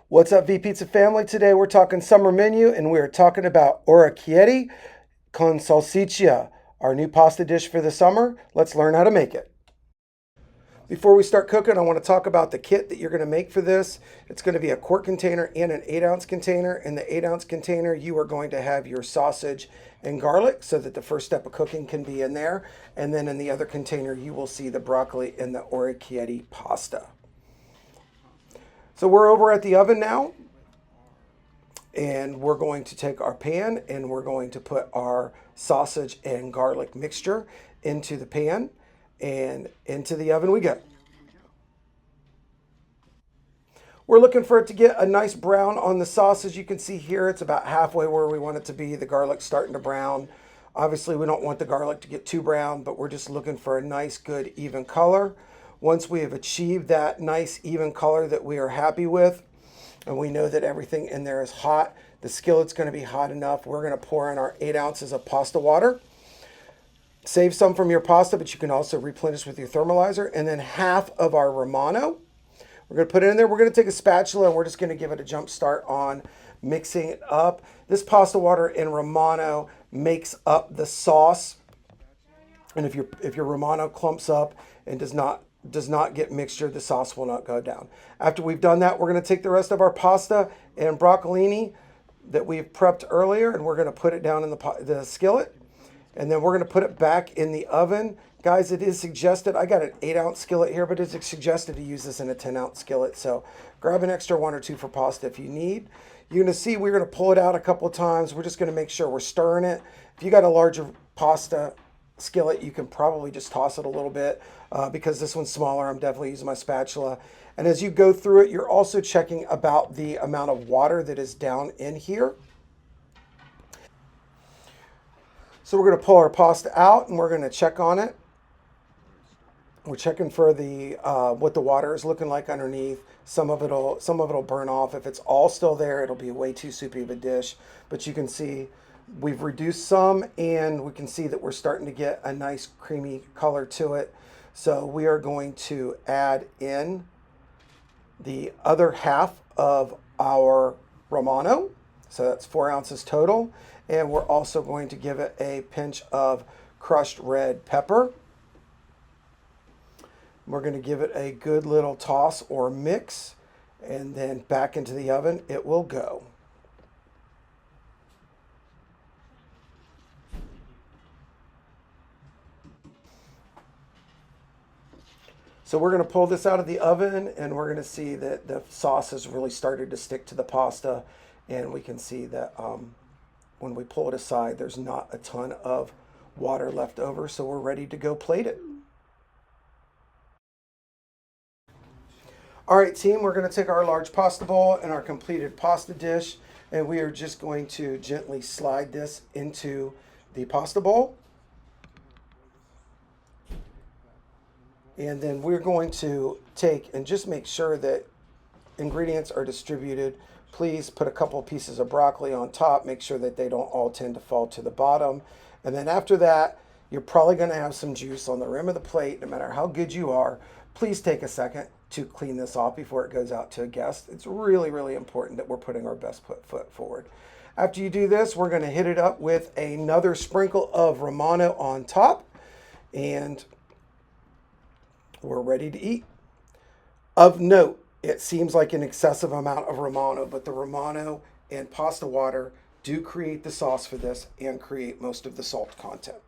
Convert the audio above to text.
What's up, V Pizza family? Today we're talking summer menu and we're talking about Orecchiette Con Salsicia, our new pasta dish for the summer. Let's learn how to make it. Before we start cooking, I want to talk about the kit that you're going to make for this. It's going to be a quart container and an 8-ounce container. In the 8-ounce container, you are going to have your sausage and garlic so that the first step of cooking can be in there. And then in the other container, you will see the broccoli and the orecchiette pasta. So we're over at the oven now, and we're going to take our pan and we're going to put our sausage and garlic mixture into the pan, and into the oven we go. We're looking for it to get a nice brown on the sausage. You can see here it's about halfway where we want it to be. The garlic's starting to brown. Obviously, we don't want the garlic to get too brown, but we're just looking for a nice, good, even color. Once we have achieved that nice, even color that we are happy with, and we know that everything in there is hot, the skillet's going to be hot enough, we're going to pour in our 8 ounces of pasta water. Save some from your pasta, but you can also replenish with your thermalizer. And then half of our Romano. We're going to put it in there. We're going to take a spatula and we're just going to give it a jump start on mixing it up. This pasta water in Romano makes up the sauce. And if your Romano clumps up and does not get mixture, the sauce will not go down. After we've done that, we're going to take the rest of our pasta and broccolini that we've prepped earlier, and we're going to put it down in the skillet. And then we're going to put it back in the oven. Guys, it is suggested, I got an 8-ounce skillet here, but it's suggested to use this in a 10-ounce skillet. So grab an extra 1 or 2 for pasta if you need. You're going to see we're going to pull it out a couple of times. We're just going to make sure we're stirring it. If you got a larger pasta skillet, you can probably just toss it a little bit. Because this one's smaller, I'm definitely using my spatula. And as you go through it, you're also checking about the amount of water that is down in here. So we're going to pull our pasta out and we're going to check on it. We're checking for the what the water is looking like underneath. Some of it'll burn off. If it's all still there, it'll be way too soupy of a dish. But you can see we've reduced some, and we can see that we're starting to get a nice creamy color to it. So we are going to add in the other half of our Romano. So that's 4 ounces total. And we're also going to give it a pinch of crushed red pepper. We're going to give it a good little toss or mix, and then back into the oven it will go. So we're going to pull this out of the oven, and we're going to see that the sauce has really started to stick to the pasta, and we can see that when we pull it aside, there's not a ton of water left over, so we're ready to go plate it. All right, team, we're going to take our large pasta bowl and our completed pasta dish, and we are just going to gently slide this into the pasta bowl. And then we're going to take and just make sure that ingredients are distributed. Please put a couple of pieces of broccoli on top. Make sure that they don't all tend to fall to the bottom. And then after that, you're probably going to have some juice on the rim of the plate. No matter how good you are, please take a second to clean this off before it goes out to a guest. It's really, really important that we're putting our best foot forward. After you do this, we're going to hit it up with another sprinkle of Romano on top. And we're ready to eat. Of note, it seems like an excessive amount of Romano, but the Romano and pasta water do create the sauce for this and create most of the salt content.